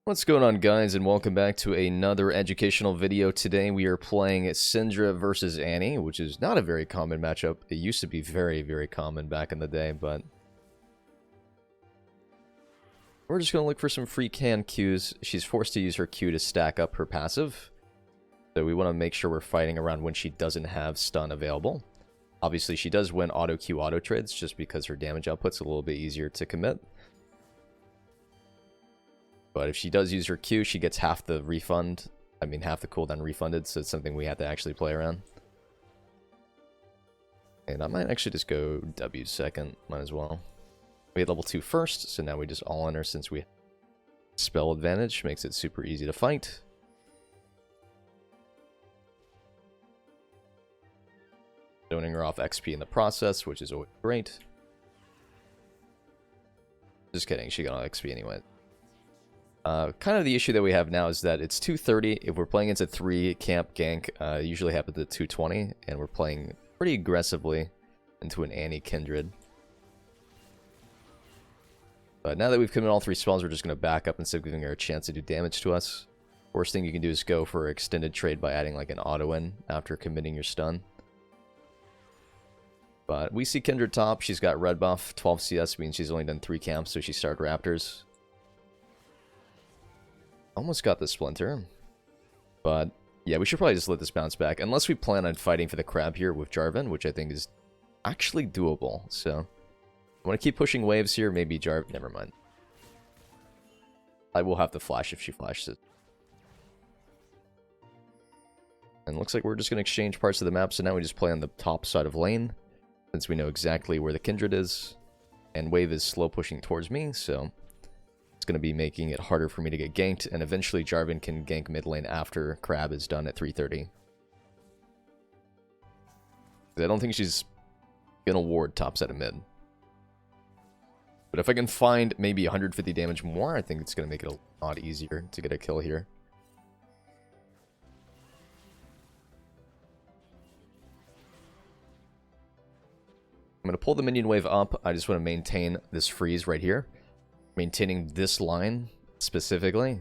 What's going on, guys, and welcome back to another educational video. Today we are playing Syndra versus Annie, which is not a very common matchup. It used to be very, very common back in the day, but we're just going to look for some free can Qs. She's forced to use her Q to stack up her passive, so we want to make sure we're fighting around when she doesn't have stun available. Obviously, she does win auto Q auto trades just because her damage output's a little bit easier to commit. But if she does use her Q, she gets half the refund. I mean, half the cooldown refunded, so it's something we have to actually play around. And I might actually just go W second. Might as well. We had level 2 first, so now we just all in her since we have spell advantage. Makes it super easy to fight. Zoning her off XP in the process, which is always great. Just kidding, she got all XP anyway. Kind of the issue that we have now is that it's 2:30. If we're playing into 3 camp gank, it usually happens at 2:20, and we're playing pretty aggressively into an Annie Kindred. But now that we've committed all 3 spells, we're just going to back up instead of giving her a chance to do damage to us. Worst thing you can do is go for extended trade by adding like an auto in after committing your stun. But we see Kindred top. She's got red buff. 12 CS means she's only done 3 camps, so she started Raptors. Almost got the Splinter. But yeah, we should probably just let this bounce back. Unless we plan on fighting for the crab here with Jarvan, which I think is actually doable. So I want to keep pushing waves here. Maybe Jarvan. Never mind. I will have to flash if she flashes it. And it looks like we're just going to exchange parts of the map. So now we just play on the top side of lane, since we know exactly where the Kindred is. And wave is slow pushing towards me, so it's going to be making it harder for me to get ganked, and eventually Jarvan can gank mid lane after Crab is done at 3:30. I don't think she's going to ward top side of mid. But if I can find maybe 150 damage more, I think it's going to make it a lot easier to get a kill here. I'm going to pull the minion wave up. I just want to maintain this freeze right here. Maintaining this line specifically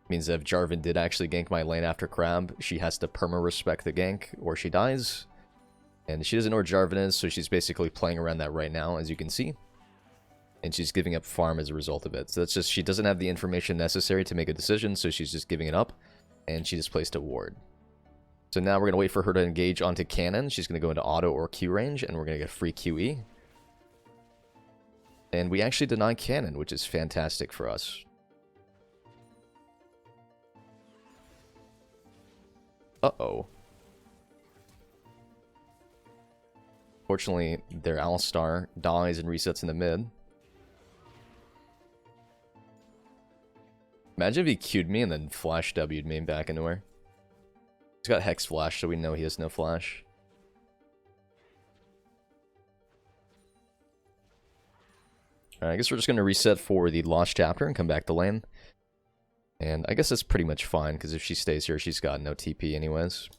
means that if Jarvan did actually gank my lane after Crab, she has to perma-respect the gank or she dies. And she doesn't know where Jarvan is, so she's basically playing around that right now, as you can see. And she's giving up farm as a result of it. So that's just, she doesn't have the information necessary to make a decision, so she's just giving it up. And she just placed a ward. So now we're going to wait for her to engage onto cannon. She's going to go into auto or Q range, and we're going to get free QE. And we actually deny cannon, which is fantastic for us. Uh-oh. Fortunately, their Alistar dies and resets in the mid. Imagine if he Q'd me and then flash W'd me back into her. He's got Hex Flash, so we know he has no flash. Alright, I guess we're just going to reset for the Lost Chapter and come back to lane. And I guess that's pretty much fine, because if she stays here, she's got no TP anyways.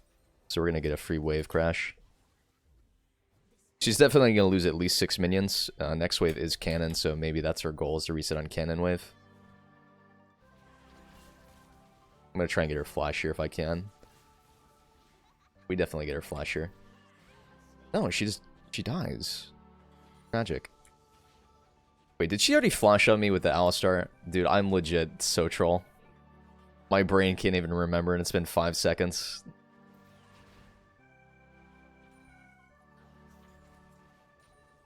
So we're going to get a free wave crash. She's definitely going to lose at least 6 minions. Next wave is cannon, so maybe that's her goal, is to reset on cannon wave. I'm going to try and get her flash here if I can. We definitely get her flash here. No, she dies. Tragic. Wait, did she already flash on me with the Alistar? Dude, I'm legit so troll. My brain can't even remember, and it's been 5 seconds.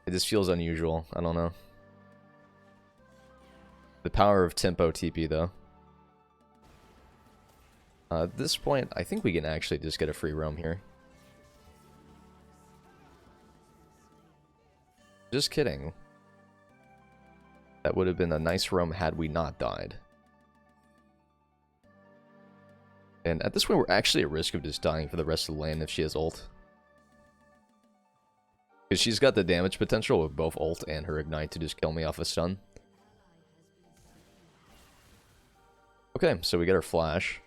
It just feels unusual. I don't know. The power of tempo TP, though. At this point, I think we can actually just get a free roam here. Just kidding. That would have been a nice roam had we not died. And at this point, we're actually at risk of just dying for the rest of the lane if she has ult. Because she's got the damage potential with both ult and her ignite to just kill me off a stun. Okay, so we get her flash.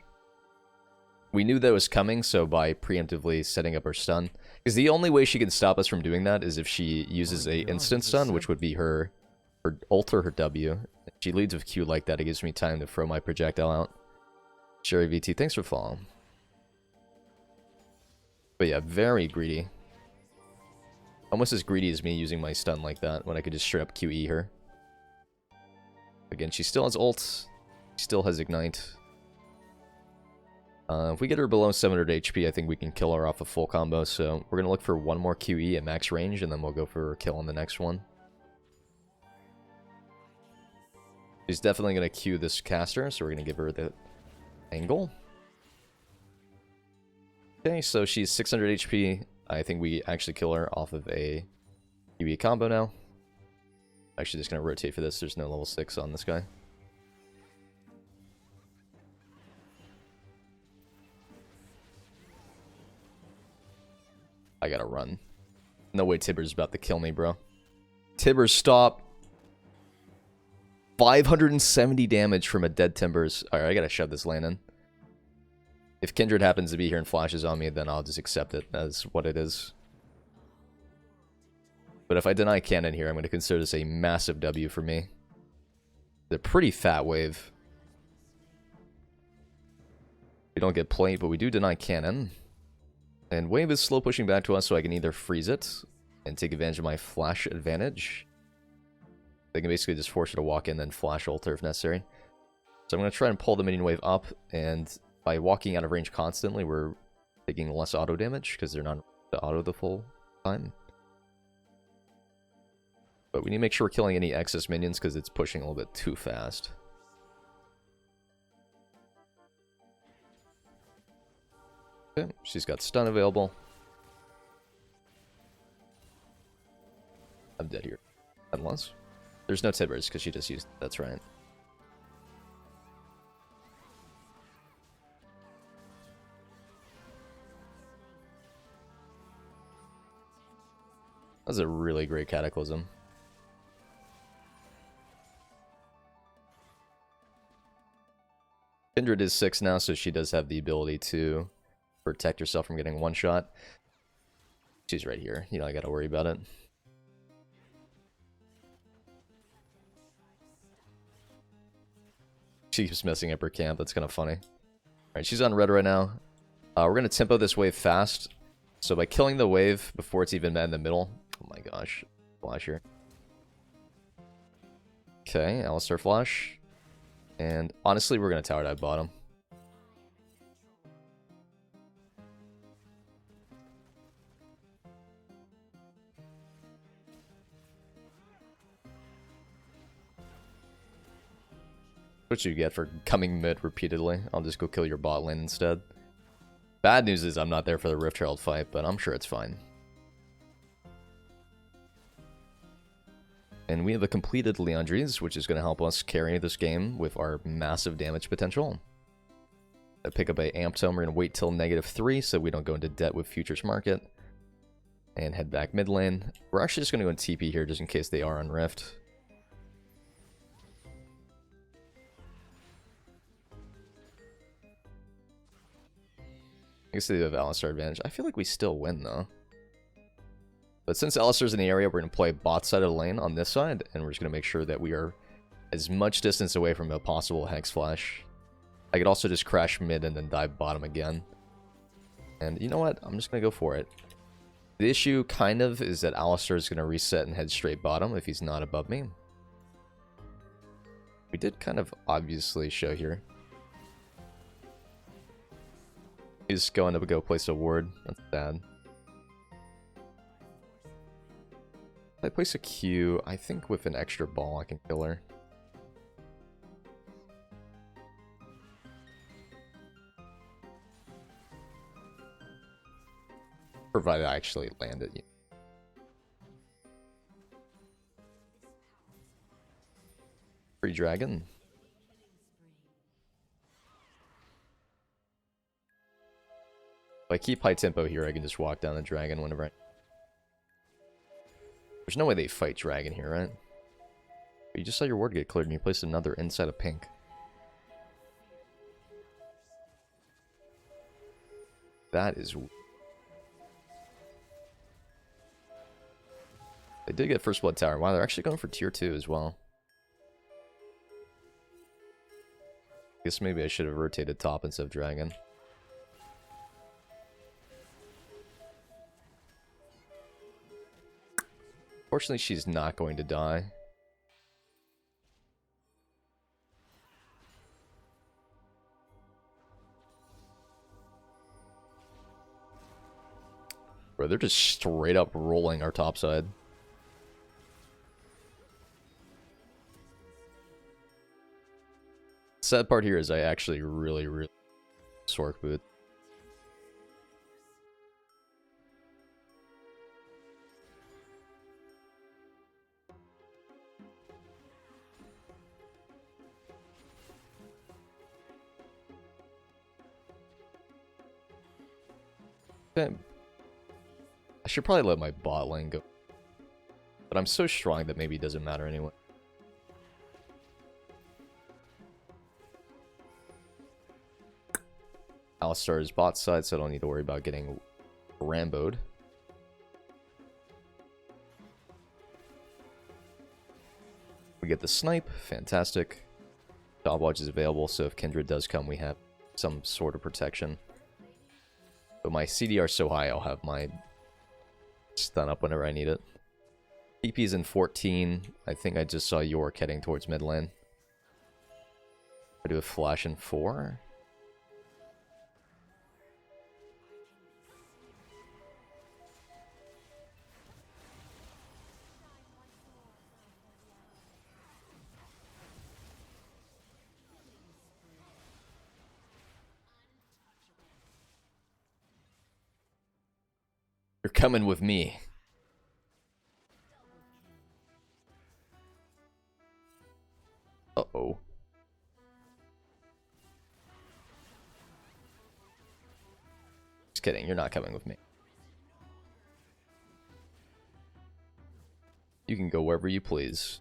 We knew that was coming, so by preemptively setting up her stun. Because the only way she can stop us from doing that is if she uses a instant stun, which would be her ult or her W. If she leads with Q like that, it gives me time to throw my projectile out. Sherry VT, thanks for following. But yeah, very greedy. Almost as greedy as me using my stun like that, when I could just straight up QE her. Again, she still has ult. She still has ignite. If we get her below 700 HP, I think we can kill her off a full combo. So we're going to look for one more QE at max range, and then we'll go for a kill on the next one. She's definitely going to Q this caster, so we're going to give her the angle. Okay, so she's 600 HP. I think we actually kill her off of a QE combo now. Actually, just going to rotate for this. There's no level 6 on this guy. I gotta run. No way Tibbers about to kill me, bro. Tibbers, stop. 570 damage from a dead Timbers. Alright, I gotta shove this lane in. If Kindred happens to be here and flashes on me, then I'll just accept it as what it is. But if I deny cannon here, I'm going to consider this a massive W for me. It's a pretty fat wave. We don't get plate, but we do deny cannon. And wave is slow pushing back to us, so I can either freeze it and take advantage of my flash advantage. I can basically just force her to walk in, then flash alter if necessary. So I'm going to try and pull the minion wave up, and by walking out of range constantly, we're taking less auto damage, because they're not to auto the full time. But we need to make sure we're killing any excess minions, because it's pushing a little bit too fast. Okay, she's got stun available. I'm dead here. Unless. There's no Tibbers, because she just used... That's right. That was a really great Cataclysm. Kindred is 6 now, so she does have the ability to protect herself from getting one shot. She's right here. You know, I gotta worry about it. She keeps messing up her camp. That's kind of funny. Alright, she's on red right now. We're gonna tempo this wave fast. So by killing the wave before it's even met in the middle... Oh my gosh. Flash here. Okay, Alistar flash. And honestly, we're going to tower dive bottom. What you get for coming mid repeatedly. I'll just go kill your bot lane instead. Bad news is I'm not there for the Rift Herald fight, but I'm sure it's fine. And we have a completed Leandries, which is going to help us carry this game with our massive damage potential. I pick up a Amp Tome. We're going to wait till -3 so we don't go into debt with Futures Market. And head back mid lane. We're actually just going to go in TP here just in case they are on Rift. I guess they have Alistar advantage. I feel like we still win though. But since Alistar's in the area, we're going to play bot side of the lane on this side, and we're just going to make sure that we are as much distance away from a possible Hex Flash. I could also just crash mid and then dive bottom again. And you know what? I'm just going to go for it. The issue, kind of, is that Alistar is going to reset and head straight bottom if he's not above me. We did kind of obviously show here. He's going to go place a ward. That's bad. If I place a Q, I think with an extra ball I can kill her. Provided I actually land it. Free dragon. If I keep high tempo here, I can just walk down the dragon whenever I... There's no way they fight dragon here, right? But you just saw your ward get cleared and you placed another inside of pink. That is... They did get first blood tower. Wow, they're actually going for tier 2 as well. Guess maybe I should have rotated top instead of dragon. Fortunately, she's not going to die. Bro, they're just straight up rolling our top side. Sad part here is I actually really Sork boot. Okay. I should probably let my bot lane go. But I'm so strong that maybe it doesn't matter anyway. Alistar's bot side, so I don't need to worry about getting ramboed. We get the snipe, fantastic. Dodge is available, so if Kindred does come, we have some sort of protection. But my CDR is so high, I'll have my stun up whenever I need it. TP's in 14. I think I just saw York heading towards mid lane. I do a flash in 4. You're coming with me. Uh-oh. Just kidding, you're not coming with me. You can go wherever you please.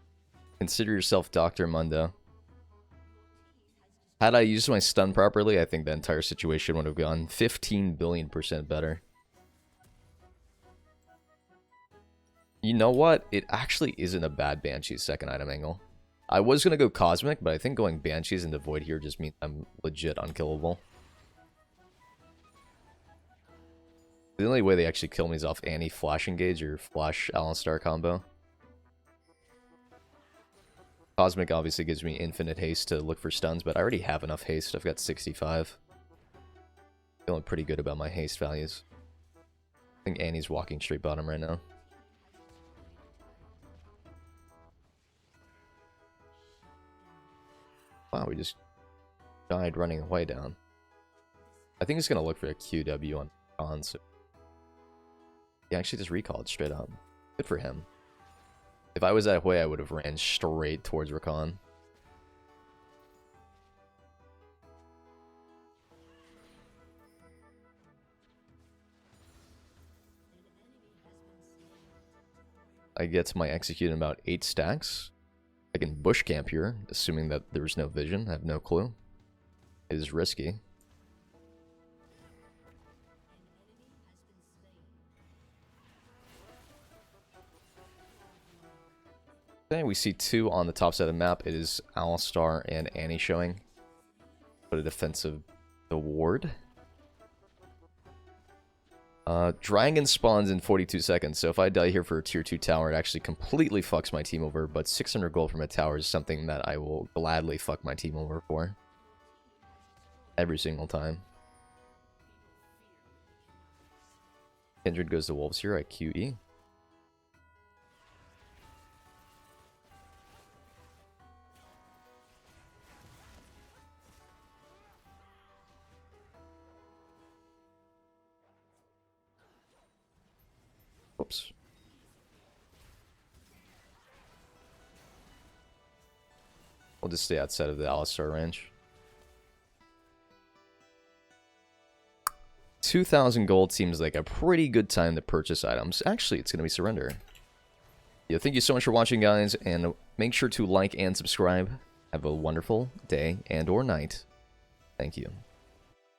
Consider yourself Dr. Mundo. Had I used my stun properly, I think the entire situation would have gone 15 billion% better. You know what? It actually isn't a bad Banshee's second item angle. I was going to go Cosmic, but I think going Banshees into Void here just means I'm legit unkillable. The only way they actually kill me is off Annie Flash Engage or Flash Alistar combo. Cosmic obviously gives me infinite haste to look for stuns, but I already have enough haste. I've got 65. Feeling pretty good about my haste values. I think Annie's walking straight bottom right now. Wow, we just died running away down. I think he's going to look for a QW on so he actually just recalled straight up. Good for him. If I was that way, I would have ran straight towards Rakan. I get my execute in about 8 stacks. I can bush camp here, assuming that there's no vision. I have no clue. It is risky. Okay, we see 2 on the top side of the map. It is Alistar and Annie showing. Put a defensive ward. Dragon spawns in 42 seconds, so if I die here for a tier 2 tower, it actually completely fucks my team over, but 600 gold from a tower is something that I will gladly fuck my team over for. Every single time. Kindred goes to Wolves here at QE. Oops. We'll just stay outside of the Alistar range. 2,000 gold seems like a pretty good time to purchase items. Actually, it's going to be Surrender. Yeah, thank you so much for watching, guys, and make sure to like and subscribe. Have a wonderful day and or night. Thank you.